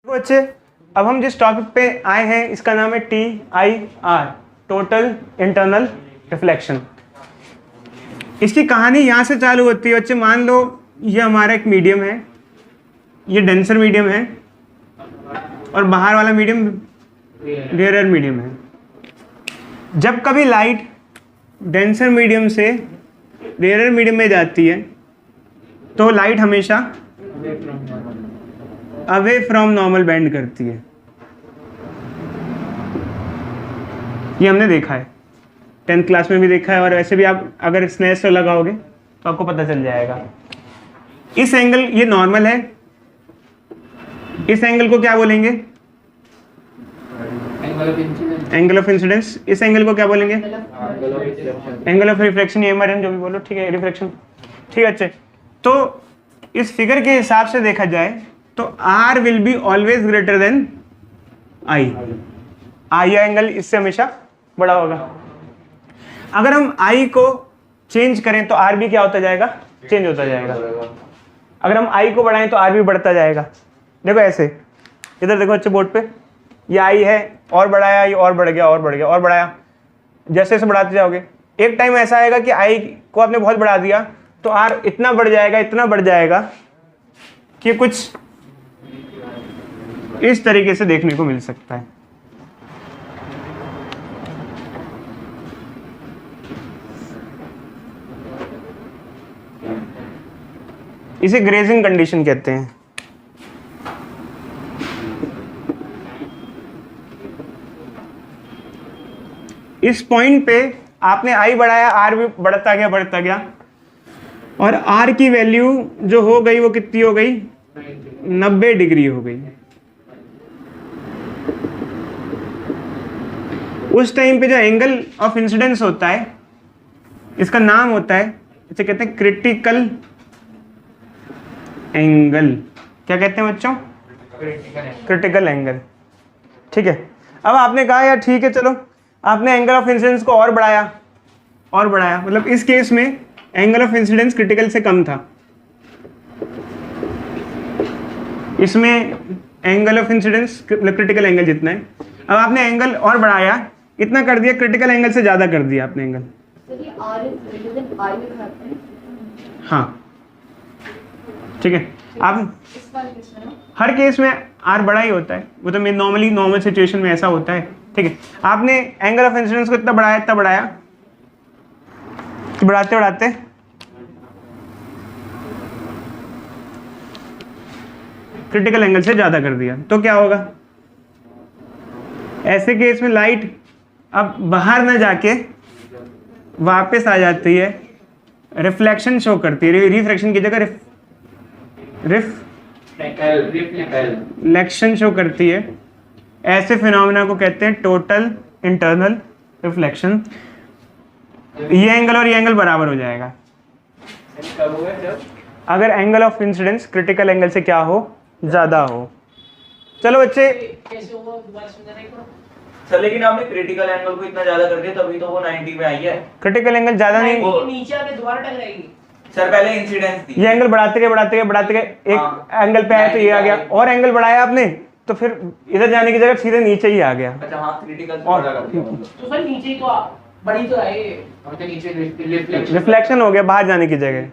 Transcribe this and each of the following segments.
बच्चे अब हम जिस टॉपिक पे आए हैं इसका नाम है TIR, टोटल इंटरनल रिफ्लेक्शन। इसकी कहानी यहाँ से चालू होती है बच्चे। मान लो ये हमारा एक मीडियम है, ये डेंसर मीडियम है और बाहर वाला मीडियम रेयर मीडियम है। जब कभी लाइट डेंसर मीडियम से रेयर मीडियम में जाती है तो लाइट हमेशा अवे फ्रॉम नॉर्मल बेंड करती है। ये हमने देखा है, 10th क्लास में भी देखा है, और वैसे भी आप अगर स्नेस से लगाओगे तो आपको पता चल जाएगा। इस एंगल, ये नॉर्मल है, इस एंगल को क्या बोलेंगे? Angle of incidence. इस एंगल को क्या बोलेंगे? एंगल ऑफ रिफ्लेक्शन, एमआरएन जो भी बोलो, ठीक है, रिफ्लेक्शन। ठीक है अच्छे। तो इस फिगर के हिसाब से देखा जाए तो R will be always greater than I। I angle इससे हमेशा बड़ा होगा। अगर हम I को चेंज करें तो R भी क्या होता जाएगा? चेंज होता जाएगा। अगर हम I को बढ़ाएं तो R भी बढ़ता जाएगा। देखो ऐसे, इधर देखो अच्छे बोर्ड पे, ये I है, और बढ़ाया, ये और बढ़ गया, और बढ़ गया, और बढ़ाया, जैसे जैसे बढ़ाते जाओगे एक टाइम ऐसा आएगा कि I को आपने बहुत बढ़ा दिया तो R इतना बढ़ जाएगा, इतना बढ़ जाएगा कि कुछ इस तरीके से देखने को मिल सकता है। इसे ग्रेजिंग कंडीशन कहते हैं। इस पॉइंट पे आपने I बढ़ाया, R भी बढ़ता गया, और R की वैल्यू जो हो गई वो कितनी हो गई? 90 डिग्री हो गई। उस टाइम पे जो एंगल ऑफ इंसिडेंस होता है, इसका नाम होता है, इसे कहते हैं क्रिटिकल एंगल। क्या कहते हैं बच्चों? Critical angle. ठीक है। अब आपने कहा यार ठीक है चलो, आपने एंगल ऑफ इंसिडेंस को और बढ़ाया, मतलब इस केस में एंगल ऑफ इंसिडेंस क्रिटिकल से कम था, इसमें angle of incidence critical angle जितना है। अब आपने एंगल और बढ़ाया, इतना कर दिया, क्रिटिकल एंगल से ज्यादा कर दिया आपने एंगल। हाँ ठीक है। आप हर केस में R बड़ा ही होता है, वो तो नॉर्मली नॉर्मल सिचुएशन में ऐसा होता है। ठीक है। आपने एंगल ऑफ इंसिडेंस को इतना बढ़ाया, बढ़ाते क्रिटिकल एंगल से ज्यादा कर दिया तो क्या होगा? ऐसे केस में लाइट अब बाहर ना जाके वापस आ जाती है, रिफ्लेक्शन शो करती है, रिफ्रैक्शन की जगह रिफ्लेक्शन शो करती है। ऐसे फिनोमेना को कहते हैं टोटल इंटरनल रिफ्लेक्शन। ये एंगल और ये एंगल बराबर हो जाएगा अगर angle of incidence critical angle से क्या हो? ज्यादा हो। चलो बच्चे, सर लेकिन आपने क्रिटिकल एंगल को इतना ज्यादा कर दिया तभी तो वो 90 पे आई है। क्रिटिकल एंगल ज्यादा नहीं, नीचे आके दोबारा टकराएगी। सर पहले इंसिडेंस थी, ये एंगल बढ़ाते गए एक एंगल पे आया तो ये आ गया, और एंगल बढ़ाया आपने तो फिर इधर जाने की जगह सीधे नीचे ही आ गया। अच्छा हाँ, क्रिटिकल और तो सर नीचे ही तो बड़ी तो आए, और तो नीचे रिफ्लेक्शन हो गया बाहर जाने की जगह।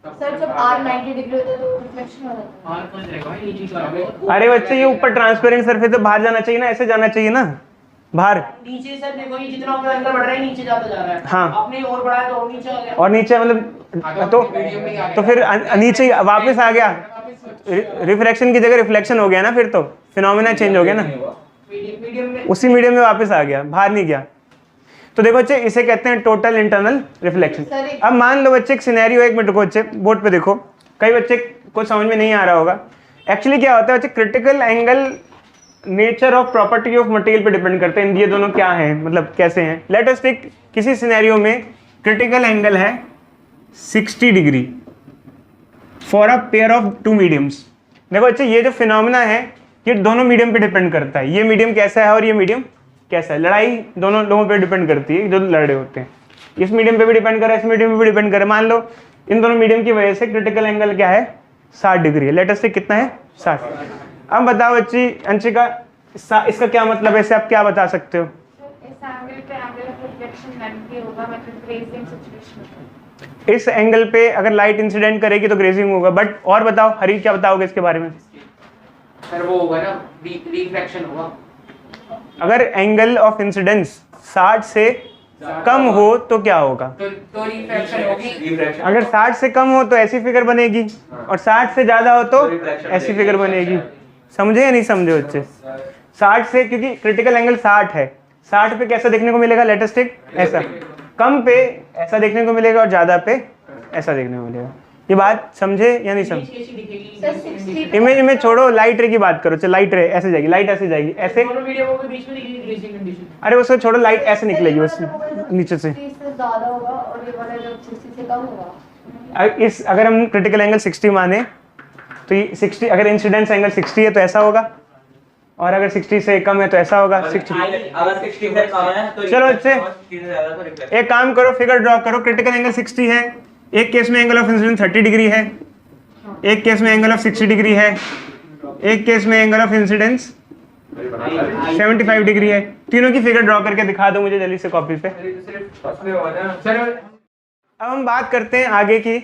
सर जब R 90 डिग्री होता है तो रिफ्लेक्शन हो जाता है। और कौन रहेगा भाई? नीचे तो आएगा। अरे बच्चे ये ऊपर ट्रांसपेरेंट सरफेस है, बाहर जाना चाहिए ना, ऐसे जाना चाहिए ना बाहर। नीचे सर देखो, ये जितना ऊपर अंदर बढ़ रहा है नीचे जाता जा रहा है। हाँ। आपने और बढ़ाया तो और नीचे आ गया, और नीचे मतलब तो फिर नीचे वापस आ गया, रिफ्रैक्शन की जगह रिफ्लेक्शन हो गया ना, फिर तो फिनोमेना चेंज हो गया ना, मीडियम में उसी मीडियम में वापस आ गया, बाहर नहीं गया। तो देखो बच्चे इसे कहते हैं टोटल इंटरनल रिफ्लेक्शन। अब मान लो बच्चे एक सिनेरियो, एक मिनट को बच्चे बोर्ड पे देखो, कई बच्चे को समझ में नहीं आ रहा होगा। एक्चुअली क्या होता है बच्चे, critical angle nature of property of material पे डिपेंड करते हैं। ये दोनों क्या हैं, मतलब कैसे हैं। लेट अस टेक, किसी सिनेरियो में क्रिटिकल एंगल है 60 degree for a pair of two mediums. देखो बच्चे ये जो फिनोमेना है ये दोनों मीडियम पे डिपेंड करता है। ये मीडियम कैसा है और ये मीडियम कैसा है, लड़ाई दोनों लोगों पे डिपेंड करती है जो लड़ रहे होते हैं। इस मीडियम पे भी डिपेंड कर रहा है, इस मीडियम पे भी डिपेंड कर रहा है। मान लो इन दोनों मीडियम की वजह से क्रिटिकल एंगल क्या है 60 डिग्री है। लेटेस्ट से कितना है 60। अब बताओ बच्ची अंशिका इसका क्या मतलब है, इसे आप क्या बता सकते हो? इस एंगल पे एंगल ऑफ रिफ्लेक्शन 90 होगा, मतलब ग्रेजिंग सिचुएशन। इस एंगल पे अगर लाइट इंसिडेंट करेगी तो ग्रेजिंग होगा। बट और बताओ हरी क्या बताओगे इसके बारे में? सर वो होगा ना, रिफ्लेक्शन होगा। अगर एंगल ऑफ इंसिडेंस 60 से कम हो तो क्या होगा? तो रिफ्लेक्शन होगी। अगर 60 से कम हो तो ऐसी फिगर बनेगी, और 60 से ज्यादा हो तो ऐसी फिगर बनेगी। समझे या नहीं समझे बच्चे? 60 से, क्योंकि क्रिटिकल एंगल 60 है, 60 पे कैसा देखने को मिलेगा लेटेस्ट टिक? ऐसा। कम पे ऐसा देखने को मिलेगा और ज्यादा पे ऐसा देखने को मिलेगा। ये बात समझे या नहीं समझे? इमेज में छोड़ो, लाइट रे की बात करो। चल लाइट रे ऐसे जाएगी, लाइट ऐसे जाएगी, ऐसे। अरे उसको छोड़ो, लाइट ऐसे निकलेगी बस नीचे से। 60 से ज्यादा होगा और ये वाला जो 60 से कम होगा। अगर हम क्रिटिकल एंगल 60 माने तो ये 60, अगर इंसिडेंस एंगल 60 है तो ऐसा होगा, और अगर 60 से कम है तो ऐसा होगा। 60 अगर 60 से कम है तो चलो अच्छे, 60 से ज्यादा तो रिफ्लेक्शन। एक काम करो, फिगर ड्रॉ करो। क्रिटिकल एंगल 60 है, एक केस में एंगल ऑफ इंसिडेंस 30 डिग्री है, एक केस में एंगल ऑफ 60 डिग्री है, एक केस में एंगल ऑफ इंसिडेंस 75 डिग्री है। तीनों की फिगर ड्रॉ करके दिखा दो मुझे जल्दी से कॉपी पे। अब हम बात करते हैं आगे की।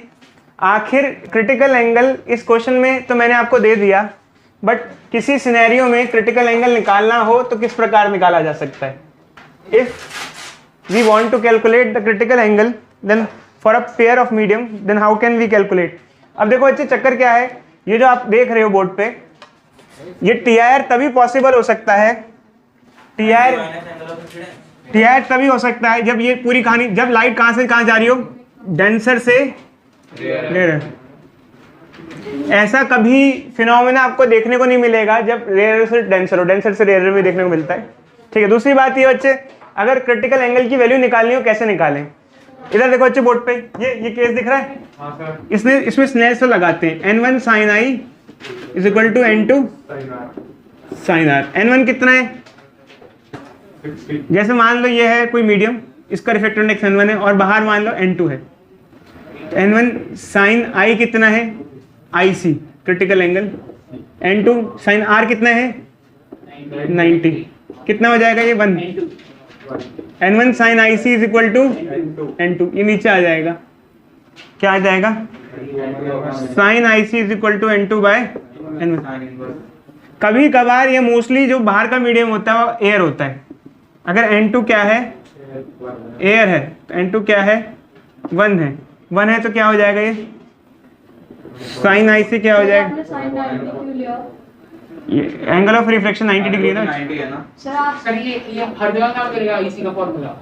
आखिर क्रिटिकल एंगल इस क्वेश्चन में तो मैंने आपको दे दिया, बट किसी सिनेरियो में क्रिटिकल एंगल निकालना हो तो किस प्रकार निकाला जा सकता है? If we want to calculate the critical angle then for a pair of medium, then how can we calculate? अब देखो बच्चे चक्कर क्या है, ये जो आप देख रहे हो बोर्ड पे, ये TIR तभी पॉसिबल हो सकता है, TIR तभी हो सकता है जब ये पूरी कहानी, जब लाइट कहां से कहां जा रही हो, डेंसर से रेयर। ऐसा कभी फिनोमेना आपको देखने को नहीं मिलेगा जब रेयर से डेंसर हो, डेंसर से रेयर में देखने को मिलता है। ठीक है, दूसरी बात ये बच्चे, अगर क्रिटिकल एंगल की वैल्यू निकालनी हो कैसे निकालें? इधर देखो बच्चे बोर्ड पे, ये केस दिख रहा है। इसमें स्नेल्स लॉ लगाते हैं, N1 sin I is equal to N2 sin R। N1 कितना है? जैसे मान लो ये है कोई मीडियम, इसका रिफ्लेक्टेड इंडेक्स N1 है, और बाहर मान लो N2 है। N1 sin I कितना है? IC critical angle. N2 sin R कितना है? 90। कितना हो जाएगा ये? 1। N1 sin IC is equal to N2, ये नीचे आ जाएगा। क्या आ जाएगा? sin IC is equal to N2 by N1। कभी कभार ये मोस्टली जो बाहर का मीडियम होता है वो एयर होता है। अगर N2 क्या है? एयर है, तो N2 क्या है? 1 है। 1 है तो क्या हो जाएगा ये? sin IC क्या हो जाएगा? आपने sin 90 क्यों लिया? ये एंगल ऑफ रिफ्लेक्शन 90 डिग्री है ना। 90 है ना। सर आप सर ये हर जगह काम करेगा इसी का फॉर्मूला।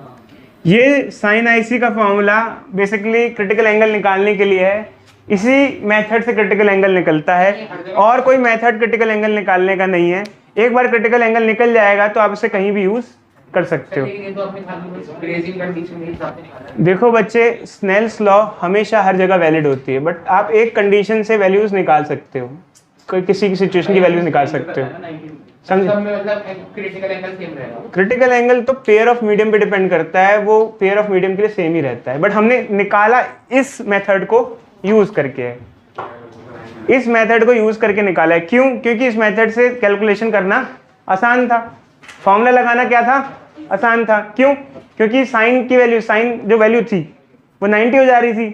ये sin IC का फॉर्मूला बेसिकली क्रिटिकल एंगल निकालने के लिए है। इसी मेथड से क्रिटिकल एंगल निकलता है, और कोई मेथड क्रिटिकल एंगल निकालने का नहीं है। एक बार क्रिटिकल एंगल निकल जाएगा तो आप इसे कहीं भी यूज कर सकते हो। लेकिन ये तो अपने खाली ग्रेजिंग कंडीशन के हिसाब से निकाला है। देखो बच्चे, स्नेल्स लॉ हमेशा हर जगह वैलिड होती है, बट आप एक कंडीशन से वैल्यूज निकाल सकते हो, कोई किसी की सिचुएशन की वैल्यूज निकाल सकते हो। समझे? सब में मतलब क्रिटिकल एंगल सेम रहेगा। क्रिटिकल एंगल तो पेयर ऑफ मीडियम पे डिपेंड करता है, वो पेयर ऑफ मीडियम के लिए सेम ही रहता है, बट हमने निकाला इस मेथड को यूज करके है। इस मेथड को यूज करके निकाला है। क्यों? क्योंकि इस मेथड से कैलकुलेशन करना आसान था, फॉर्मूला लगाना क्या था? आसान था। क्यों? क्योंकि साइन की वैल्यू, साइन जो वैल्यू थी वो 90 हो जा रही थी,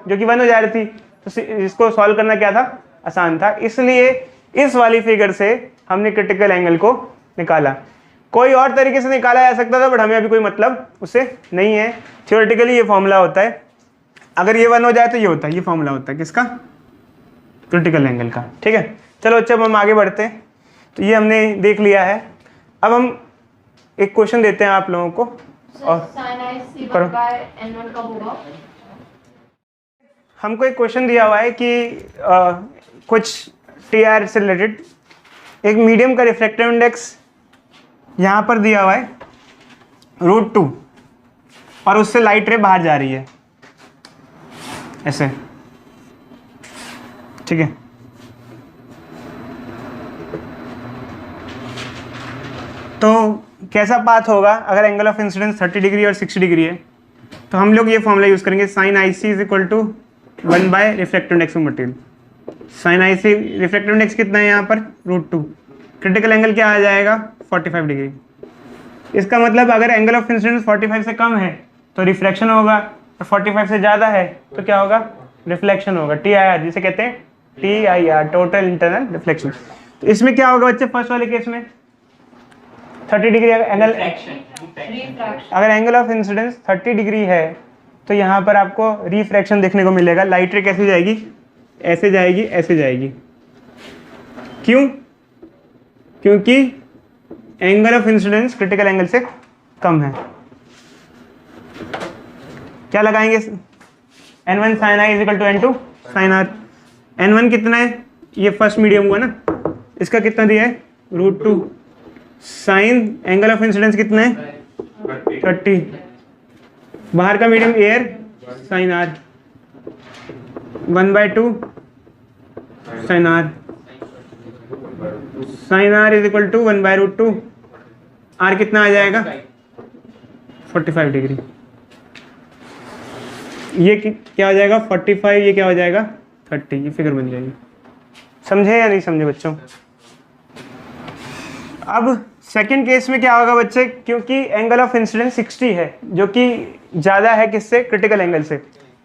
जो कि 1 हो जा रही थी, तो इसको सॉल्व करना क्या था? आसान था। इसलिए इस वाली फिगर से हमने क्रिटिकल एंगल को निकाला। कोई और तरीके से निकाला जा सकता था, बट हमें अभी कोई मतलब उससे नहीं है। थ्योरेटिकली ये फॉर्मूला होता है, अगर ये 1 हो जाए तो ये होता है, ये फॉर्मूला होता है किसका? क्रिटिकल एंगल का। ठीक है, चलो अच्छा, अब हम आगे बढ़ते हैं। तो ये हमने देख लिया है। अब हम एक क्वेश्चन देते हैं आप लोगों को, और sin IC करो। बाय N1 कब होगा? हमको एक क्वेश्चन दिया हुआ है कि कुछ TIR से रिलेटेड एक मीडियम का रिफ्रैक्टिव इंडेक्स यहाँ पर दिया हुआ है √2, और उससे लाइट रे बाहर जा रही है ऐसे। ठीक है, तो कैसा पाथ होगा अगर एंगल ऑफ इंसिडेंस 30 डिग्री और 60 डिग्री है? तो हम लोग ये फॉर्मूला यूज़ करेंगे, sine I C is equal to 1 by reflective index of material. Sine I C reflective index कितना है यहाँ पर √2, क्रिटिकल एंगल क्या आ जाएगा 45 डिग्री। इसका मतलब अगर एंगल ऑफ इंसिडेंस 45 से कम है तो रिफ्लेक्शन होगा, और 45 से ज़्यादा है तो क्या होगा, रिफ्लेक्शन होगा। TIR जिसे कहते हैं TIR, टोटल इंटरनल रिफ्लेक्शन। तो इसमें क्या होगा बच्चे, फर्स्ट वाले केस में 30 डिग्री एंगल, अगर एंगल ऑफ इंसिडेंस 30 डिग्री है तो यहाँ पर आपको रिफ्रैक्शन देखने को मिलेगा। लाइट रे कैसे जाएगी, ऐसे जाएगी, ऐसे जाएगी। क्यों? क्योंकि angle of incidence critical angle से कम है। क्या लगाएंगे, N1 sin I is equal to N2 sin R। N1 कितना है, ये फर्स्ट मीडियम हुआ ना, इसका कितना दिया है √2, साइन एंगल ऑफ इंसिडेंस कितना है 30, बाहर का medium air sine R, 1/2 sine R, sine R is equal to 1/√2, R कितना आ जाएगा 45 डिग्री। ये क्या हो जाएगा 45, ये क्या हो जाएगा 30, ये फिगर बन जाएगी। समझे या नहीं समझे बच्चों? अब सेकंड केस में क्या होगा बच्चे, क्योंकि एंगल ऑफ इंसिडेंस 60 है जो कि ज़्यादा है किससे, क्रिटिकल एंगल से,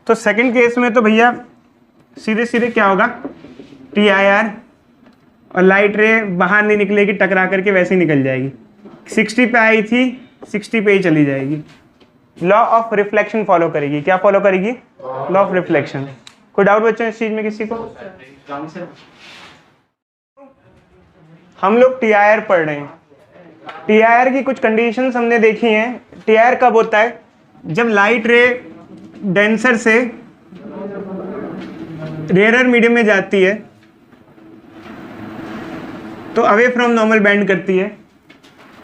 तो सेकंड केस में तो भैया सीधे सीधे क्या होगा TIR, और लाइट रे बाहर नहीं निकलेगी, टकरा करके वैसे ही निकल जाएगी। 60 पे आई थी, 60 पे ही चली जाएगी। लॉ ऑफ रिफ्लेक्शन फॉलो करेगी। क्या फॉलो करेगी, लॉ ऑफ रिफ्लेक्शन। कोई डाउट बच्चों इस चीज में किसी को? हम लोग TIR पढ़ रहे हैं। TIR की कुछ कंडीशंस हमने देखी हैं। TIR कब होता है, जब लाइट रे डेंसर से रेयरर मीडियम में जाती है तो अवे फ्रॉम नॉर्मल बेंड करती है।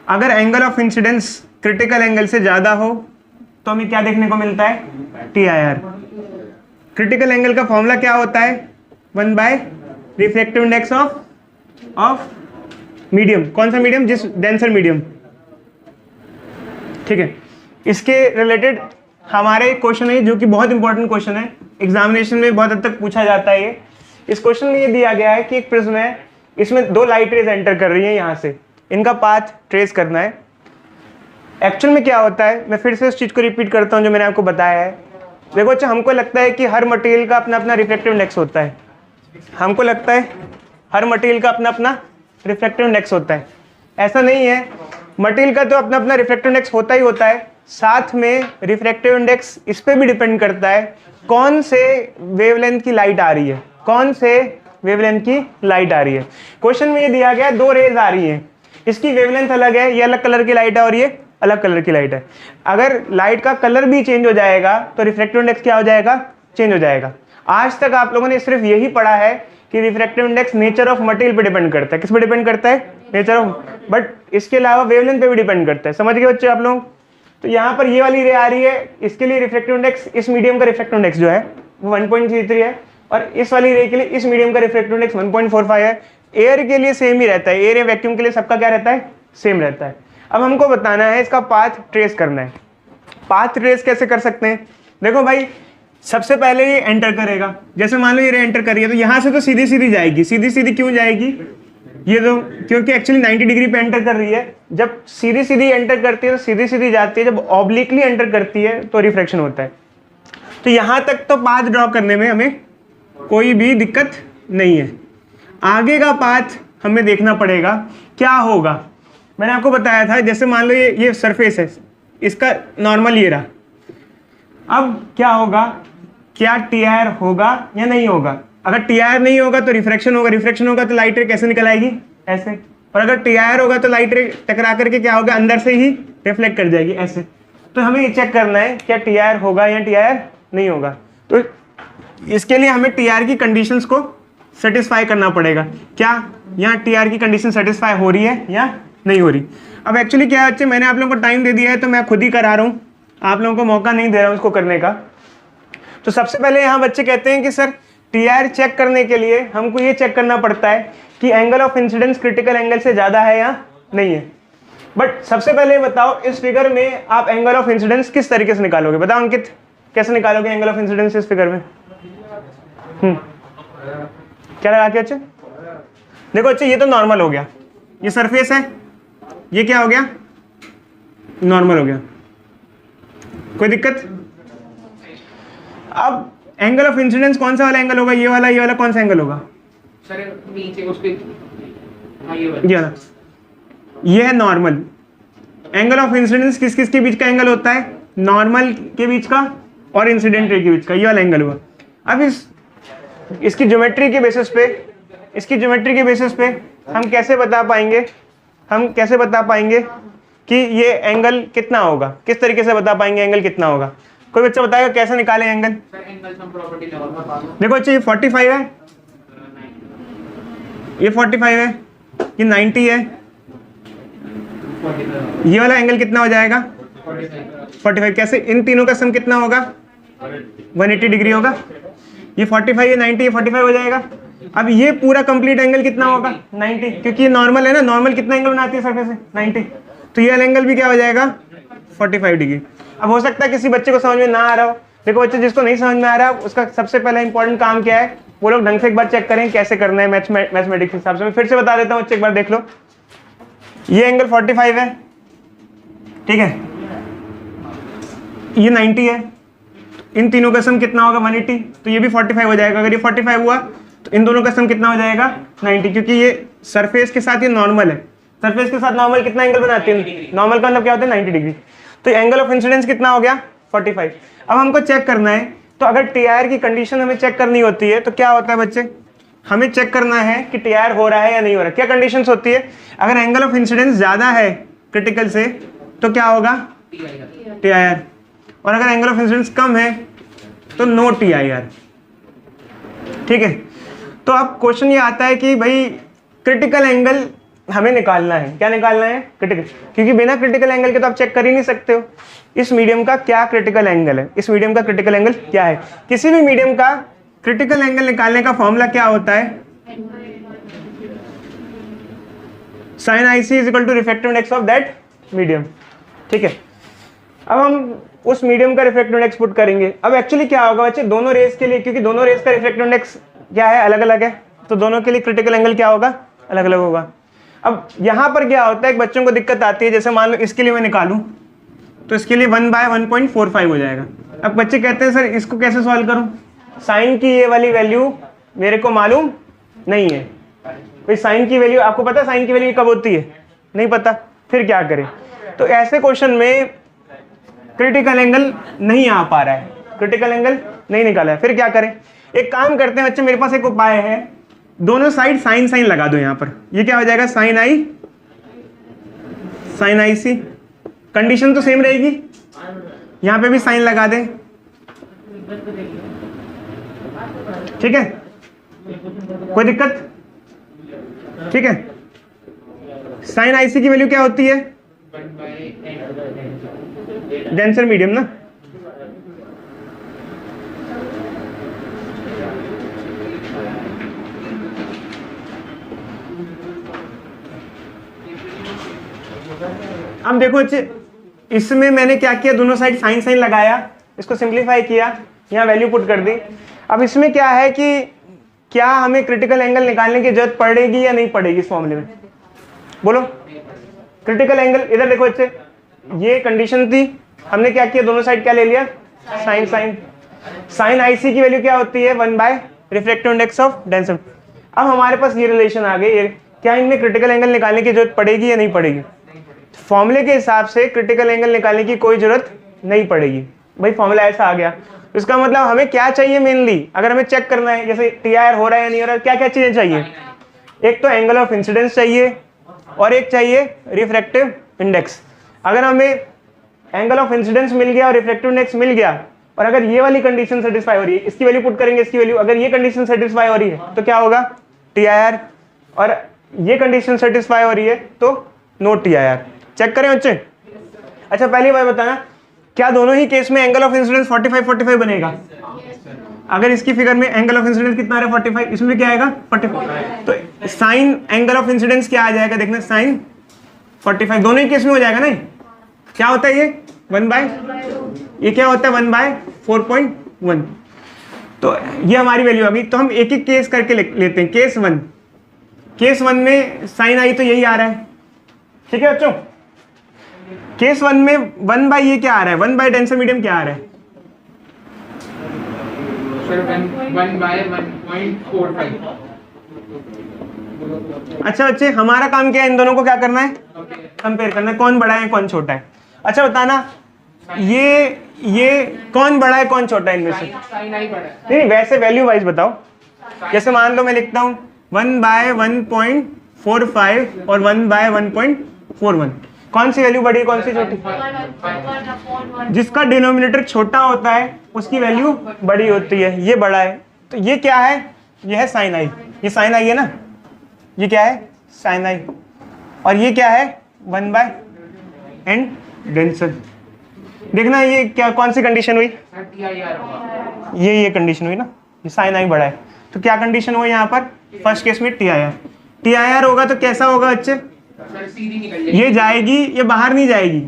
अगर angle of incidence critical angle से ज़्यादा हो तो हमें क्या देखने को मिलता है, TIR। क्रिटिकल एंगल का फॉर्मूला क्या होता है, 1 by reflective index of medium. कौन सा मीडियम, जिस डेंसर मीडियम, ठीक है। इसके रिलेटेड हमारे एक क्वेश्चन है जो कि बहुत इंपॉर्टेंट क्वेश्चन है, एग्जामिनेशन में बहुत हद तक पूछा जाता है ये। इस क्वेश्चन में ये दिया गया है कि एक प्रिज्म है, इसमें 2 लाइट रेज एंटर कर रही है यहाँ से, इनका पाथ ट्रेस करना है। एक्चुअल में क्या होता है, मैं फिर से उस चीज़ को रिपीट करता हूँ जो मैंने आपको बताया है। देखो अच्छा, हमको लगता है कि हर मटेरियल का अपना अपना रिफ्लेक्टिव इंडेक्स होता है, हमको लगता है हर मटेरियल का अपना अपना रिफ्लेक्टिव इंडेक्स होता है। ऐसा नहीं है, मटेरियल का तो अपना अपना रिफ्लेक्टिव इंडेक्स होता ही होता है, साथ में रिफ्लेक्टिव इंडेक्स इस पर भी डिपेंड करता है कौन से वेवलेंथ की लाइट आ रही है, कौन से वेवलेंथ की लाइट आ रही है। क्वेश्चन में ये दिया गया 2 रेज आ रही हैं, इसकी वेवलेंथ अलग है, ये अलग कलर की लाइट है और ये अलग कलर की लाइट है। अगर लाइट का कलर भी चेंज हो जाएगा तो रिफ्लेक्टिव इंडेक्स क्या हो जाएगा, चेंज हो जाएगा। आज तक आप लोगों ने सिर्फ यही पढ़ा है कि reflective index nature of material पे डिपेंड करता है। किस पे डिपेंड करता है, नेचर ऑफ, बट इसके अलावा वेवलेंथ पे भी डिपेंड करता है। समझ गए बच्चे आप लोग? तो यहाँ पर ये वाली रे आ रही है, इसके लिए रिफ्लेक्टिव इंडेक्स, इस मीडियम का रिफ्लेक्टिव इंडेक्स जो है वो 1.33 है, और इस वाली रे के लिए इस मीडियम का रिफ्लेक्टिव इंडेक्स 1.45 है। एयर के लिए सेम ही रहता है, एयर या वैक्यूम के लिए सबका क्या रहता है, सेम रहता है। अब हमको बताना है, इसका पाथ ट्रेस करना है। पाथ ट्रेस कैसे कर सकते हैं, देखो भाई, सबसे पहले ये एंटर करेगा, जैसे मान लो ये रे एंटर कर रही है तो यहाँ से तो सीधी सीधी जाएगी। सीधी सीधी क्यों जाएगी, ये तो क्योंकि एक्चुअली 90 डिग्री पे एंटर कर रही है। जब सीधी सीधी एंटर करती है तो सीधी सीधी जाती है, जब ऑब्लिकली एंटर करती है तो रिफ्रैक्शन होता है। तो यहाँ तक तो पाथ ड्रॉ करने में हमें कोई भी दिक्कत नहीं है। आगे का पाथ हमें देखना पड़ेगा क्या होगा। मैंने आपको बताया था, जैसे मान लो ये सरफेस है, इसका नॉर्मल ये रहा। अब क्या होगा, क्या TIR होगा या नहीं होगा। अगर TIR नहीं होगा तो रिफ्रैक्शन होगा, रिफ्रैक्शन होगा तो लाइट रे कैसे निकल आएगी, ऐसे। और अगर TIR होगा तो लाइट रे टकरा करके क्या होगा, अंदर से ही रिफ्लेक्ट कर जाएगी, ऐसे। तो हमें ये चेक करना है क्या TIR होगा या TIR नहीं होगा। तो इसके लिए हमें TIR की कंडीशंस को सेटिस्फाई करना पड़ेगा। क्या यहाँ TIR की कंडीशन सेटिस्फाई हो रही है या नहीं हो रही। अब एक्चुअली क्या है बच्चे, मैंने आप लोगों को टाइम दे दिया है तो मैं खुद ही करा रहा हूँ, आप लोगों को मौका नहीं दे रहा हूँ इसको करने का। तो सबसे पहले यहाँ बच्चे कहते हैं कि सर TIR चेक करने के लिए हमको ये चेक करना पड़ता है कि angle of incidence critical angle से ज़्यादा है या नहीं है। बट सबसे पहले ये बताओ इस फिगर में आप एंगल ऑफ इंसिडेंस किस तरीके से निकालोगे? बताओ अंकित, कैसे निकालोगे एंगल ऑफ इंसिडेंस इस फिगर में? क्या लगा के? अच्छे देखो अच्छे, ये तो नॉर्मल हो गया, ये सरफेस है, ये क्या हो गया? नॉर्मल हो गया, कोई दिक्कत? अब एंगल ऑफ इंसिडेंस कौन सा वाला एंगल होगा? ये वाला कौन सा एंगल होगा? सर नीचे उसके ये वाला, ये है नॉर्मल। एंगल ऑफ इंसिडेंस किस किस के बीच का एंगल होता है? नॉर्मल के बीच का और इंसिडेंट रे के बीच का, ये वाला एंगल हुआ। अब इसकी ज्योमेट्री के बेसिस पे हम कैसे बता पाएंगे कि ये एंगल कितना होगा? किस तरीके से बता पाएंगे एंगल कितना होगा? कोई बच्चा बताएगा कैसे निकालें angle? Sir angle sum property level देखो अच्छा, ये 45 है, ये 45 है, ये 90 है, ये वाला एंगल कितना हो जाएगा? 45। कैसे? इन तीनों का सम कितना होगा? 180 डिग्री होगा। ये 45, ये 90, ये 45 हो जाएगा। अब ये पूरा कंप्लीट एंगल कितना होगा? 90, क्योंकि ये नॉर्मल है ना, नॉर्मल कितना एंगल बनाती है सरफेस से? 90, तो ये एंगल भी क्या हो जाएगा? 45 डिग्री। अब हो सकता है किसी बच्चे को समझ में ना आ रहा हो। देखो बच्चे, जिसको नहीं समझ में आ रहा उसका सबसे पहला इंपॉर्टेंट काम क्या है, वो लोग ढंग से एक बार चेक करें कैसे करना है मैथमेटिक्स के हिसाब से। मैं फिर से बता देता हूँ, एक बार देख लो। ये एंगल 45 है, ठीक है, ये 90 है, इन तीनों का सम कितना होगा? 180, तो ये भी 45 हो जाएगा। अगर ये 45 हुआ तो इन दोनों का सम कितना हो जाएगा? 90, क्योंकि ये सरफेस के साथ ये नॉर्मल है। सरफेस के साथ नॉर्मल कितना एंगल बनाती है? नॉर्मल का मतलब क्या होता है? 90 डिग्री। तो एंगल ऑफ इंसिडेंस कितना हो गया? 45। अब हमको चेक करना है, तो अगर टीआईआर की कंडीशन हमें चेक करनी होती है तो क्या होता है बच्चे? हमें चेक करना है कि टीआईआर हो रहा है या नहीं हो रहा है। क्या कंडीशंस होती है? अगर एंगल ऑफ इंसिडेंस ज्यादा है क्रिटिकल से तो क्या होगा? टीआईआर। और अगर एंगल ऑफ इंसिडेंस कम है तो नो टीआईआर, ठीक है। तो अब क्वेश्चन ये आता है कि भाई क्रिटिकल एंगल हमें निकालना है। क्या निकालना है? क्रिटिकल, क्योंकि बिना क्रिटिकल एंगल के तो आप चेक कर ही नहीं सकते हो इस मीडियम का क्या क्रिटिकल एंगल है। इस मीडियम का क्रिटिकल एंगल क्या है? किसी भी मीडियम का क्रिटिकल एंगल निकालने का फॉर्मूला क्या होता है? Sine I C is equal to refractive index of that medium, ठीक है। अब हम उस मीडियम का रिफ्रैक्टिव इंडेक्स पुट करेंगे। अब एक्चुअली क्या होगा बच्चे, दोनों रेस के लिए, क्योंकि दोनों रेस का रिफ्रैक्टिव इंडेक्स क्या है? अलग अलग है, तो दोनों के लिए क्रिटिकल एंगल क्या होगा? अलग अलग होगा। अब यहाँ पर क्या होता है, एक बच्चों को दिक्कत आती है, जैसे मान लो इसके लिए मैं निकालूं तो इसके लिए 1/1.45 हो जाएगा। अब बच्चे कहते हैं सर इसको कैसे सॉल्व करूं? साइन की ये वाली वैल्यू मेरे को मालूम नहीं है। भाई साइन की वैल्यू आपको पता है साइन की वैल्यू कब होती है? नहीं पता, फिर क्या करें? तो ऐसे क्वेश्चन में क्रिटिकल एंगल नहीं आ पा रहा है, क्रिटिकल एंगल नहीं निकाला है, फिर क्या करें? एक काम करते हैं बच्चे, मेरे पास एक उपाय है, दोनों साइड साइन साइन लगा दो। यहाँ पर ये क्या हो जाएगा? Sign I C. कंडीशन तो सेम रहेगी, यहाँ पे भी साइन लगा दें, ठीक है, कोई दिक्कत? ठीक है। साइन आई सी की वैल्यू क्या होती है? डेंसर मीडियम ना। अब देखो अच्छे, इसमें मैंने क्या किया, दोनों साइड साइन साइन लगाया, इसको सिंप्लीफाई किया, यहाँ वैल्यू पुट कर दी। अब इसमें क्या है कि क्या हमें क्रिटिकल एंगल निकालने की जरूरत पड़ेगी या नहीं पड़ेगी इस फॉर्मूले में? बोलो। क्रिटिकल एंगल, इधर देखो अच्छे, ये कंडीशन थी, हमने क्या किया, दोनों साइड क्या ले लिया? Sine sine. Sine I C की वैल्यू क्या होती है? 1 रिफ्रैक्टिव इंडेक्स ऑफ डेंसर। अब हमारे पास ये रिलेशन आ गई, क्या इनमें क्रिटिकल एंगल निकालने की जरूरत पड़ेगी या नहीं पड़ेगी? फॉर्मूले के हिसाब से क्रिटिकल एंगल निकालने की कोई जरूरत नहीं पड़ेगी। भाई फॉर्मूला ऐसा आ गया, इसका मतलब हमें क्या चाहिए मेनली, अगर हमें चेक करना है जैसे टीआईआर हो रहा है या नहीं हो रहा है, क्या क्या चीजें चाहिए? एक तो एंगल ऑफ इंसिडेंस चाहिए और एक चाहिए रिफ्रैक्टिव इंडेक्स। अगर हमें एंगल ऑफ इंसिडेंस मिल गया और रिफ्रैक्टिव इंडेक्स मिल गया, और अगर ये वाली कंडीशन सेटिस्फाई हो रही है, इसकी वैल्यू पुट करेंगे, इसकी वैल्यू, अगर ये कंडीशन सेटिस्फाई हो रही है तो क्या होगा? टीआईआर। और ये कंडीशन सेटिस्फाई हो रही है तो नो टीआईआर। चेक करें बच्चे। अच्छा पहली बात बताना, क्या दोनों ही केस में एंगल ऑफ इंसिडेंस 45 बनेगा? अगर इसकी फिगर में एंगल ऑफ इंसिडेंस कितना आ रहा है? 45, इसमें क्या आएगा? 45। तो साइन एंगल ऑफ इंसिडेंस क्या आ जाएगा? देखना, साइन 45 दोनों ही केस में हो जाएगा ना। क्या होता है ये 1 बाय, ये क्या होता है 1 बाय 4.1। तो ये हमारी वैल्यू आ गई। तो हम एक एक केस करके लेते हैं। केस वन में साइन आई तो यही आ रहा है, ठीक है बच्चों। केस 1 में 1 बाय ये क्या आ रहा है, 1 बाय डेंसर मीडियम क्या आ रहा है? Sir 1 by 1.45। अच्छा बच्चे, हमारा काम क्या है, इन दोनों को क्या करना है, कंपेयर करना है, कौन बड़ा है कौन छोटा है। अच्छा बताना, ये कौन बड़ा है कौन छोटा है इनमें से? साइन आई बड़ा है। नहीं, वैसे वैल्यू वाइज बताओ। जैसे मान लो मैं लिखता हूँ 1 बाय 1.45 और 1 बाय 1.41, कौन सी वैल्यू बड़ी है कौन सी छोटी? जिसका डिनोमिनेटर छोटा होता है उसकी वैल्यू बड़ी होती है, ये बड़ा है। तो ये क्या है, ये है साइन आई, ये साइन आई है ना, ये क्या है साइन आई, और ये क्या है 1 बाय एन डेंसर। देखना ये क्या, कौन सी कंडीशन हुई, सर TIR होगा। ये कंडीशन हुई ना, ये साइन आई बड़ा है। तो क्या कंडीशन हुई यहाँ पर, फर्स्ट केस में TIR होगा तो कैसा होगा बच्चे, सर सीधी निकल जाएगी। ये जाएगी, ये बाहर नहीं जाएगी।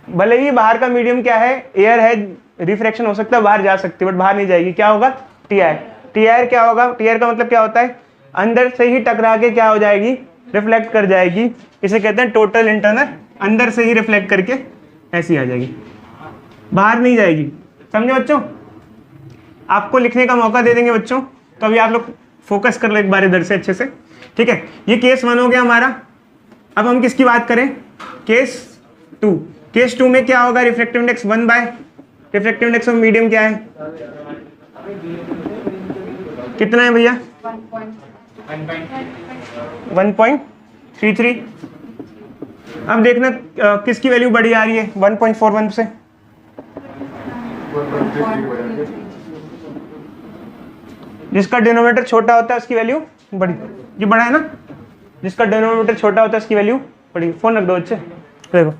भले ही बाहर का मीडियम क्या है, एयर है, रिफ्रैक्शन हो सकता है, बाहर जा सकती है, बट बाहर नहीं जाएगी। क्या होगा TIR क्या होगा, TIR का मतलब क्या होता है, अंदर से ही टकरा के क्या हो जाएगी, रिफ्लेक्ट कर जाएगी। इसे कहते हैं टोटल इंटरनल, अंदर से ही रिफ्लेक्ट करके ऐसी आ जाएगी, बाहर नहीं जाएगी। समझे बच्चों? आपको लिखने का मौका दे देंगे बच्चों, तो अभी आप लोग फोकस कर लो एक बार इधर से अच्छे से, ठीक है। ये केस 1 हो गया हमारा। अब हम किसकी बात करें, केस 2। केस 2 में क्या होगा, refractive index 1 by refractive index of medium क्या है, कितना है भैया, 1.33। अब देखना किसकी वैल्यू बड़ी आ रही है 1.41 से, जिसका डिनोमिनेटर छोटा होता है उसकी वैल्यू बड़ी, ये बड़ा है ना, जिसका डिनोमिनेटर छोटा होता है उसकी वैल्यू बड़ी। फोन रख दो बच्चे, देखो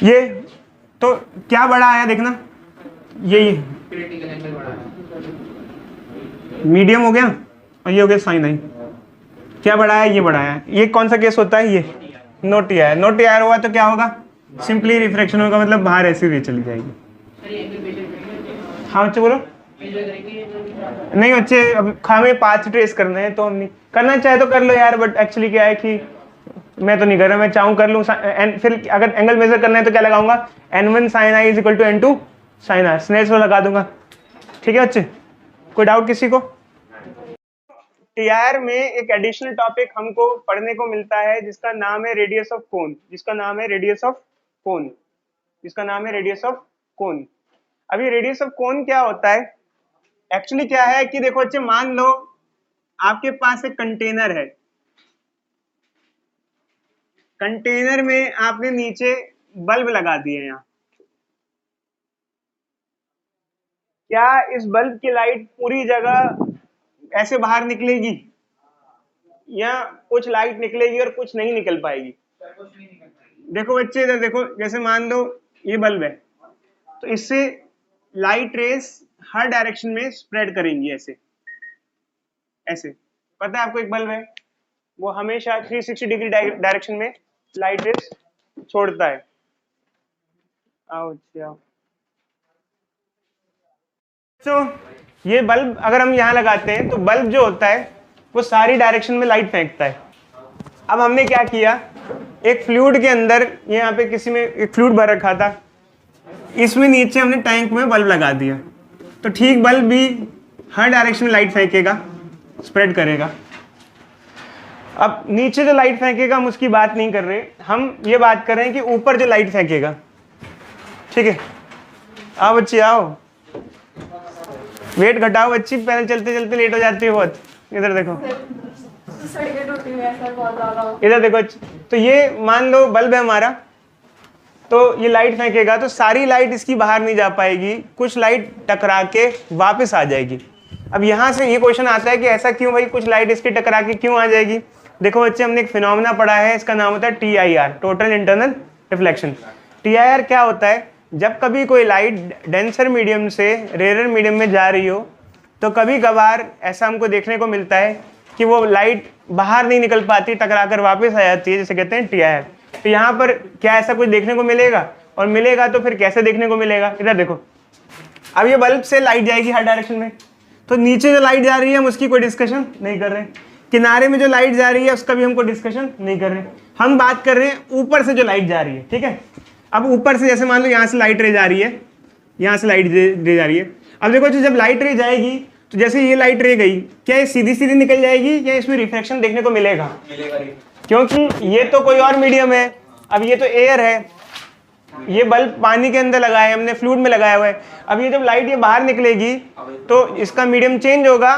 ये तो क्या बड़ा आया देखना, ये क्रिटिकल एंगल बड़ा है। मीडियम हो गया और ये हो गया साइन आई। क्या बड़ा है, ये बड़ा है। ये कौन सा केस होता है, ये नो TIR हुआ तो क्या होगा, सिंपली रिफ्रैक्शन होगा, मतलब बाहर ऐसी रे चली जाएगी। हाँ बच्चे बोलो। नहीं बच्चे, अब हमें पाथ ट्रेस करना है तो हम नहीं करना, चाहे तो कर लो यार, बट एक्चुअली क्या है कि मैं तो नहीं कर रहा, मैं चाहूँ कर लूँ। फिर अगर एंगल मेजर करना है तो क्या लगाऊंगा, N1 sin I is equal to N2 sin R, Snell's law लगा दूंगा। ठीक है बच्चे, कोई डाउट किसी को? TIR में एक एडिशनल टॉपिक हमको पढ़ने को मिलता है जिसका नाम है रेडियस ऑफ कोन, जिसका नाम है रेडियस ऑफ कोन। अभी रेडियस ऑफ कोन क्या होता है, एक्चुअली क्या है कि देखो बच्चे, मान लो आपके पास एक कंटेनर है, कंटेनर में आपने नीचे बल्ब लगा दिए। यहाँ क्या इस बल्ब की लाइट पूरी जगह ऐसे बाहर निकलेगी, या कुछ लाइट निकलेगी और कुछ नहीं निकल पाएगी? देखो बच्चे इधर देखो, जैसे मान लो ये बल्ब है, तो इससे लाइट रेस हर डायरेक्शन में स्प्रेड करेंगी, ऐसे ऐसे। पता है आपको, एक बल्ब है वो हमेशा 360 डिग्री डायरेक्शन में लाइट रेस छोड़ता है। आओ आओ। तो ये बल्ब अगर हम यहाँ लगाते हैं तो बल्ब जो होता है वो सारी डायरेक्शन में लाइट फेंकता है। अब हमने क्या किया, एक फ्लूइड के अंदर, यहाँ पे किसी में एक फ्लूइड भर रखा था, इसमें नीचे हमने टैंक में बल्ब लगा दिया, तो ठीक बल्ब भी हर डायरेक्शन में लाइट फेंकेगा, स्प्रेड करेगा। अब नीचे जो लाइट फेंकेगा हम उसकी बात नहीं कर रहे, हम ये बात कर रहे हैं कि ऊपर जो लाइट फेंकेगा। ठीक है, आओ बच्ची आओ, वेट घटाओ बच्ची, पहले चलते चलते लेट हो जाती है बहुत। इधर देखो, इधर देखो। तो ये मान लो बल्ब है हमारा, तो ये लाइट फेंकेगा तो सारी लाइट इसकी बाहर नहीं जा पाएगी, कुछ लाइट टकरा के वापस आ जाएगी। अब यहाँ से ये क्वेश्चन आता है कि ऐसा क्यों भाई, कुछ लाइट इसकी टकरा के क्यों आ जाएगी? देखो बच्चे, हमने एक फिनोमेना पढ़ा है, इसका नाम होता है TIR, total internal reflection. TIR क्या होता है, जब कभी कोई लाइट डेंसर मीडियम से रेयर मीडियम में जा रही हो तो कभी कभार ऐसा हमको देखने को मिलता है कि वो लाइट बाहर नहीं निकल पाती, टकरा कर वापस आ जाती है, जिसे कहते हैं TIR। तो यहाँ पर क्या ऐसा कुछ देखने को मिलेगा, और मिलेगा तो फिर कैसे देखने को मिलेगा? इधर देखो, अब ये बल्ब से लाइट जाएगी हर डायरेक्शन में, तो नीचे जो लाइट जा रही है हम उसकी कोई डिस्कशन नहीं कर रहे, किनारे में जो लाइट जा रही है उसका भी हम कोई डिस्कशन नहीं कर रहे, हम बात कर रहे हैं ऊपर से जो लाइट जा रही है। ठीक है, अब ऊपर से जैसे मान लो यहाँ से लाइट रे जा रही है, यहाँ से लाइट रे जा रही है। अब देखो जब लाइट रे जाएगी तो जैसे ये लाइट रे गई, क्या ये सीधी सीधी निकल जाएगी या इसमें रिफ्लेक्शन देखने को मिलेगा? क्योंकि ये तो कोई और मीडियम है, अब ये तो एयर है, ये बल्ब पानी के अंदर लगा है, हमने फ्लूइड में लगाया हुआ है। अब ये जब लाइट ये बाहर निकलेगी तो इसका मीडियम चेंज होगा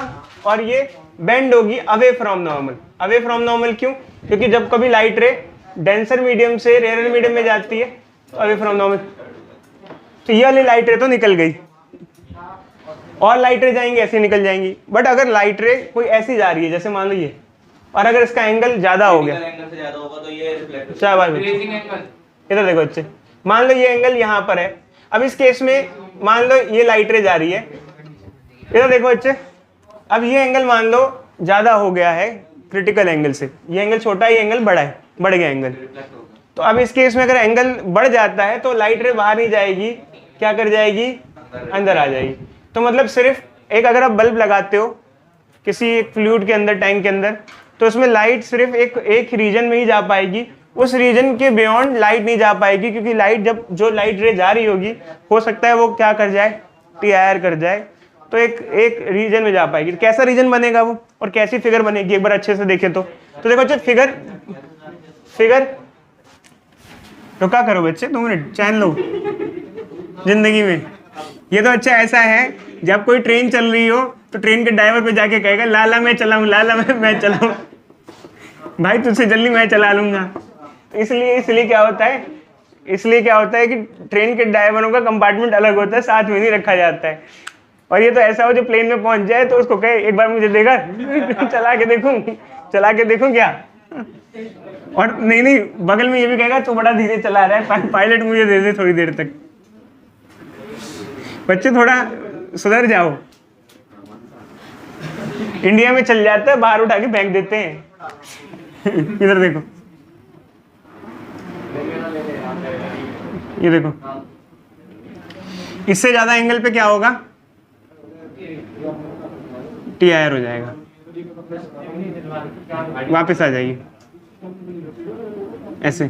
और ये बेंड होगी away from normal. Away from normal क्यों? क्योंकि जब कभी लाइट रे डेंसर मीडियम से रेयर मीडियम में जाती है तो अवे फ्रॉम नॉर्मल, तो ये वाली लाइट रे तो निकल गई, और लाइट रे जाएंगी ऐसे निकल जाएंगी। बट अगर लाइट रे कोई ऐसी जा रही है जैसे मान लो ये, और अगर इसका एंगल ज्यादा हो गया, एंगल से ज्यादा होगा तो ये रिफ्लेक्ट क्या बात है? ग्रेजिंग एंगल, इधर देखो बच्चे, मान लो ये एंगल यहाँ पर है, अब इस केस में मान लो ये लाइट रे जा रही है, इधर देखो बच्चे, अब ये एंगल मान लो ज्यादा हो गया है क्रिटिकल एंगल से, ये एंगल छोटा है, ये एंगल बड़ा है, बढ़ गया एंगल। तो अब इस केस में अगर एंगल बढ़ जाता है तो लाइट रे बाहर नहीं जाएगी, क्या कर जाएगी? अंदर आ जाएगी। तो मतलब सिर्फ एक, अगर आप बल्ब लगाते हो किसी एक फ्लूइड के अंदर, टैंक के अंदर, तो उसमें लाइट सिर्फ एक रीजन में ही जा पाएगी, उस रीजन के बियॉन्ड लाइट नहीं जा पाएगी, क्योंकि लाइट जब जो लाइट रे जा रही होगी हो सकता है वो क्या कर जाए? टीआईआर कर जाए, तो एक रीजन में जा पाएगी। कैसा रीजन बनेगा वो और कैसी फिगर बनेगी एक बार अच्छे से देखें तो देखो बच्चे, फिगर तो क्या करो बच्चे, 2 मिनट चैन लो जिंदगी में। ये तो अच्छा ऐसा है, जब कोई ट्रेन चल रही हो तो ट्रेन के ड्राइवर पे जाके कहेगा लाला मैं चलाऊं, लाला मैं चलाऊं, भाई तुझसे जल्दी मैं चला लूंगा। इसलिए क्या होता है, कि ट्रेन के ड्राइवरों का कंपार्टमेंट अलग होता है, साथ में नहीं रखा जाता है। और ये तो ऐसा हो जो प्लेन में पहुंच जाए तो उसको कहे एक बार मुझे देगा चला के देखूं क्या, और नहीं बगल में ये भी कहेगा तू बड़ा धीरे चला रहा है, पायलट मुझे दे दे थोड़ी देर तक। बच्चे थोड़ा सुधर जाओ, इंडिया में चल जाता है, बाहर उठा के फेंक देते हैं। इधर देखो, ये देखो, इससे ज्यादा एंगल पे क्या होगा? टीआईआर हो जाएगा, वापस आ जाइए ऐसे।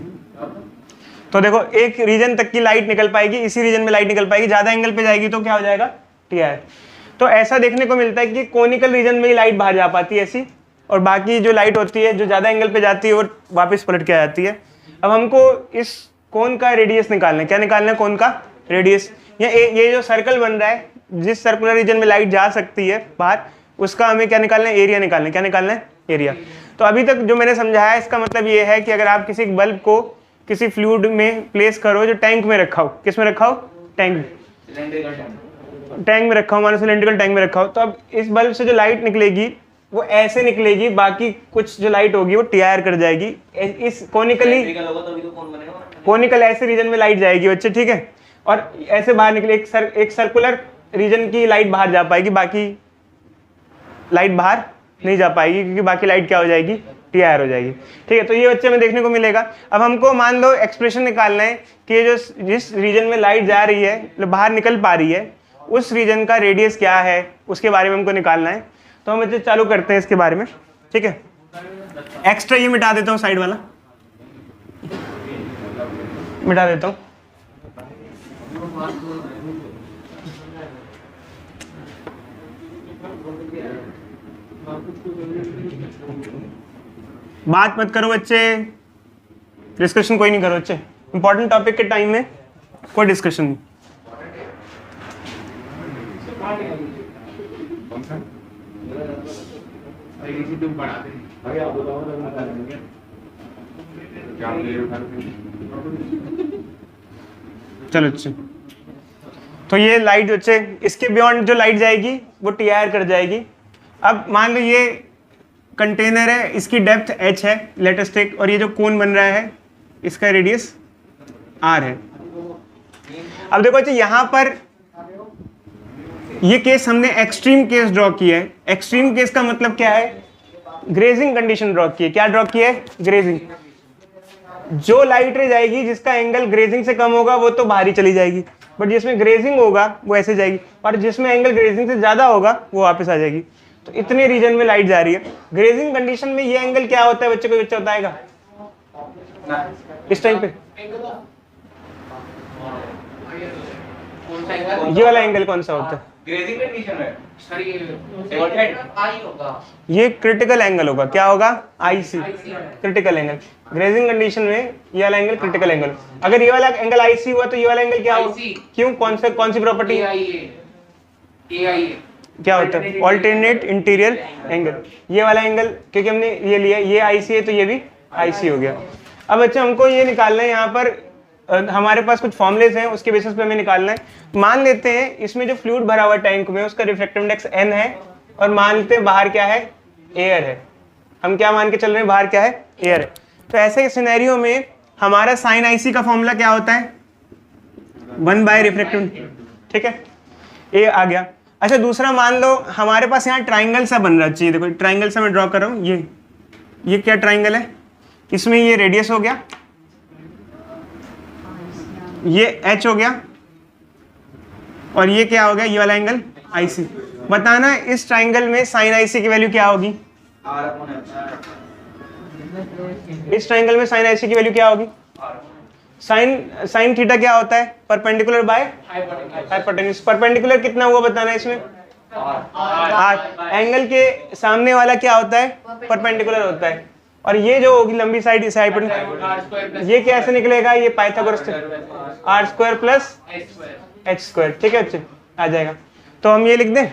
तो देखो एक रीजन तक की लाइट निकल पाएगी, इसी रीजन में लाइट निकल पाएगी, ज्यादा एंगल पे जाएगी तो क्या हो जाएगा? टीआईआर। तो ऐसा देखने को मिलता है कि कोनिकल रीजन में ही लाइट बाहर जा पाती है ऐसी, और बाकी जो लाइट होती है जो ज्यादा एंगल पे जाती है वो वापस पलट के आ जाती है। अब हमको इस कोन का रेडियस निकालना है, क्या निकालना है? कोन का रेडियस। ये जो सर्कल बन रहा है, जिस सर्कुलर रीजन में लाइट जा सकती है बाहर, उसका हमें क्या निकालना है? एरिया निकालना है। क्या निकालना है? एरिया। तो अभी तक जो मैंने समझाया इसका मतलब ये है कि अगर आप किसी बल्ब को किसी फ्लूइड में प्लेस करो जो टैंक में रखा हो, किस में रखा हो? टैंक में रखा हो, मानो सिलेंड्रिकल टैंक में रखा हो, तो अब इस बल्ब से जो लाइट निकलेगी वो ऐसे निकलेगी, बाकी कुछ जो लाइट होगी वो टीआईआर कर जाएगी। इस कोनिकल ऐसे रीजन में लाइट जाएगी बच्चे, ठीक है, और ऐसे बाहर निकले एक सर्कुलर रीजन की लाइट बाहर जा पाएगी, बाकी लाइट बाहर नहीं जा पाएगी, क्योंकि बाकी लाइट क्या हो जाएगी? टीआईआर हो जाएगी। ठीक है, तो ये बच्चे में देखने को मिलेगा। अब हमको मान लो एक्सप्रेशन निकालना है कि ये जो जिस रीजन में लाइट जा रही है, मतलब बाहर निकल पा रही है, उस रीजन का रेडियस क्या है, उसके बारे में हमको निकालना है। तो हम बच्चे चालू करते हैं इसके बारे में, ठीक है। एक्स्ट्रा ये मिटा देता हूँ, साइड वाला मिटा देता हूँ। बात मत करो बच्चे, डिस्कशन कोई नहीं करो बच्चे, इंपॉर्टेंट टॉपिक के टाइम में कोई डिस्कशन नहीं। चलो अच्छे, तो ये लाइट बच्चे, इसके बियॉन्ड जो लाइट जाएगी वो टीआईआर कर जाएगी। अब मान लो ये कंटेनर है, इसकी डेप्थ h है, लेटेस्ट टेक, और ये जो कोन बन रहा है इसका रेडियस r है। अब देखो अच्छा, यहाँ पर ये केस हमने एक्सट्रीम केस ड्रॉ किया है। एक्सट्रीम केस का मतलब क्या है? ग्रेजिंग कंडीशन ड्रॉ की है। क्या ड्रॉ की है? ग्रेजिंग। जो लाइट रे जाएगी जिसका एंगल ग्रेजिंग से कम होगा वो तो बाहर ही चली जाएगी, बट जिसमें ग्रेजिंग होगा वो ऐसे जाएगी, और जिसमें एंगल ग्रेजिंग से ज़्यादा होगा वो वापस आ जाएगी। तो इतने रीजन में लाइट जा रही है। ग्रेजिंग कंडीशन में ये एंगल क्या होता है बच्चे को, बच्चा बताएगा इस टाइम पे? कौन सा एंगल? ये वाला एंगल कौन सा होता है? ग्रेजिंग कंडीशन में सर ये आई होगा। ये क्रिटिकल एंगल होगा। क्या होगा? IC, critical angle. Grazing condition में ये वाला एंगल क्रिटिकल एंगल। अगर ये वाला एंगल आईसी हुआ तो ये वाला एंगल क्या होगा? IC। क्यों? कौन सी प्रॉपर्टी? AIA क्या होता है? Alternate interior angle. ये वाला एंगल क्योंकि हमने ये लिया, ये आईसी है तो ये भी आईसी हो गया। अब बच्चे हमको ये निकालना है, यहाँ पर हमारे पास कुछ फॉर्मुलेज हैं, उसके बेसिस पे हमें निकालना है। मान लेते हैं इसमें जो फ्लूइड भरा हुआ टैंक में उसका रिफ्रैक्टिव इंडेक्स n है, और मान लेते हैं बाहर क्या है? एयर है। हम क्या मान के चल रहे हैं? बाहर क्या है? एयर है। तो ऐसे सिनेरियो में हमारा साइन आईसी का फॉर्मूला क्या होता है? 1 बाय रिफ्रैक्टिव, ठीक है, ए आ गया। अच्छा दूसरा मान लो हमारे पास यहाँ ट्राइंगल सा बन रहा चाहिए। देखो ट्राइंगल सा मैं ड्रॉ कर रहा हूँ, ये क्या ट्राइंगल है? इसमें ये रेडियस हो गया, ये h हो गया, और ये क्या हो गया? ये वाला एंगल IC। बताना इस ट्राइंगल में साइन IC की वैल्यू क्या होगी? इस ट्राइंगल में साइन IC की वैल्यू क्या होगी? साइन थीटा क्या होता है? Perpendicular by hypotenuse. परपेंडिकुलर कितना हुआ बताना इसमें? r। एंगल के सामने वाला क्या होता है? परपेंडिकुलर होता है। और ये जो होगी लंबी साइड इस हाइपोटेन्यूज, ये कैसे निकलेगा? ये Pythagoras r square plus h square, ठीक है बच्चे, आ जाएगा। तो हम ये लिख दें।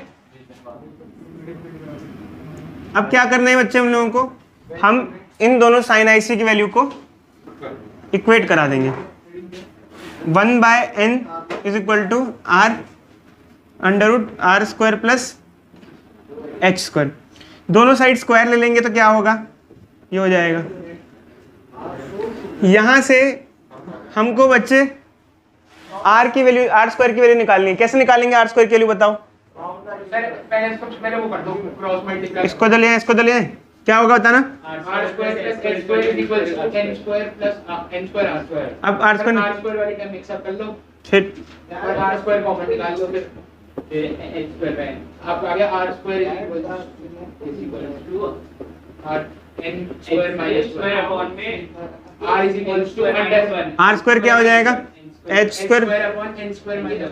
अब क्या करना है बच्चे हम लोगों को? हम इन दोनों साइन IC की वैल्यू को इक्वेट करा देंगे। 1 बाय n is equal to r under root r square plus h square. दोनों साइड स्क्वायर ले लेंगे तो क्या होगा? ये हो जाएगा। यहां से हमको बच्चे r की वैल्यू, r स्क्वायर की वैल्यू निकालनी है। कैसे निकालेंगे r स्क्वायर की वैल्यू बताओ? सर पहले इसको वो कर दो, क्रॉस मल्टीप्लाई। इसको तो ले, इसको तो ले, क्या होगा बताना? r square plus h square is equal to n square plus n square r square. अब r स्क्वायर वाली टर्म मिक्स अप कर लो, फिर और r स्क्वायर कॉमन निकाल लो, फिर h स्क्वायर पे अब आ गया r square is equal to r n square minus square upon में r is equal to under 1। r square क्या हो जाएगा? h square upon n square minus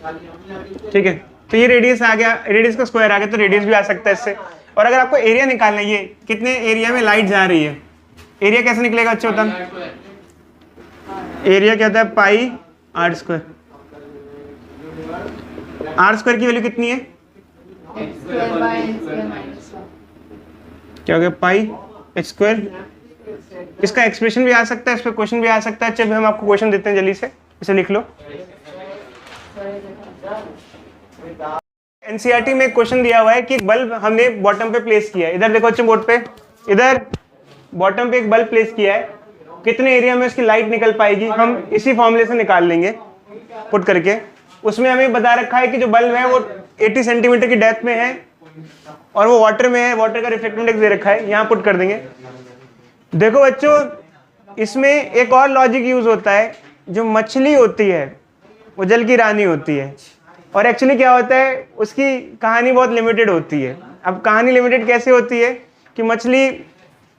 1। ठीक है। तो ये रेडियस आ गया, रेडियस का स्क्वायर आ गया, तो रेडियस भी आ सकता है इससे। और अगर आपको एरिया निकालना है, ये कितने एरिया में लाइट जा रही है, एरिया कैसे निकलेगा बच्चे बताओ? एरिया क्या होता है? पाई r स्क्वायर। r स्क्वायर की वैल्यू कितनी है? क्या हो गया? पाई h स्क्वायर। इसका एक्सप्रेशन भी आ सकता है, इस पर क्वेश्चन भी आ सकता है। चलिए हम आपको क्वेश्चन देते हैं, जल्दी से इसे लिख लो। एनसीईआरटी में एक क्वेश्चन दिया हुआ है कि एक बल्ब हमने बॉटम पे प्लेस किया है। इधर देखो बच्चे बोर्ड पे, इधर बॉटम पे एक बल्ब प्लेस किया है। कितने एरिया में उसकी लाइट निकल पाएगी? हम इसी फॉर्मूले से निकाल लेंगे पुट करके। उसमें हमें बता रखा है कि जो बल्ब है वो 80 सेंटीमीटर की डेप्थ में है और वो वाटर में है। वाटर का रिफ्लेक्टिव इंडेक्स दे रखा है, यहाँ पुट कर देंगे। देखो बच्चों, इसमें एक और लॉजिक यूज होता है। जो मछली होती है वो जल की रानी होती है, और एक्चुअली क्या होता है, उसकी कहानी बहुत लिमिटेड होती है। अब कहानी लिमिटेड कैसे होती है कि मछली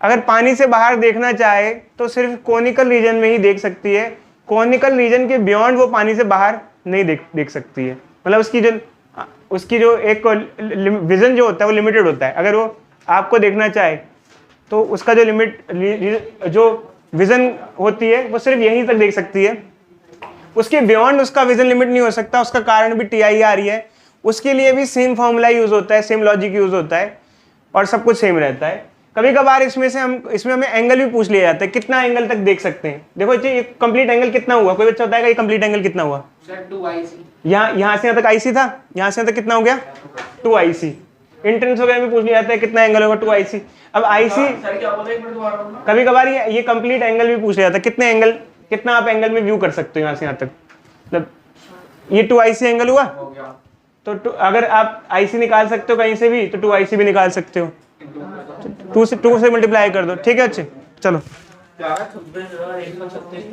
अगर पानी से बाहर देखना चाहे तो सिर्फ कोनिकल रीजन में ही देख सकती है। कोनिकल रीजन के बियॉन्ड वो पानी से बाहर नहीं देख सकती है। मतलब उसकी जो एक विजन जो होता है वो लिमिटेड होता है। अगर वो आपको देखना चाहे तो उसका जो विजन होती है वो सिर्फ यहीं तक देख सकती है। उसके बियॉन्ड उसका विजन लिमिट नहीं हो सकता। उसका कारण भी TIR ही है। उसके लिए भी सेम फॉर्मूला यूज होता है, सेम लॉजिक यूज होता है, और सब कुछ सेम रहता है। कभी कभार इसमें हमें एंगल भी पूछ लिया जाता है, कितना एंगल तक देख सकते हैं। देखो ये कंप्लीट एंगल कितना हुआ, कोई बच्चा बताएगा ये कंप्लीट एंगल कितना हुआ? यहाँ से यहाँ तक IC था, यहाँ से यहाँ तक कितना हो गया? 2IC। इंट्रेंस वगैरह में पूछ लिया जाता है कितना एंगल होगा? 2IC। अब IC कभी कभार ये कंप्लीट एंगल भी पूछ लिया जाता है, कितना आप एंगल में व्यू कर सकते हो यहाँ से यहाँ तक। मतलब ये 2IC एंगल हुआ, तो अगर आप IC निकाल सकते हो कहीं से भी तो 2IC भी निकाल सकते हो। 2 से मल्टीप्लाई कर दो, ठीक है अच्छे। चलो 11 26 136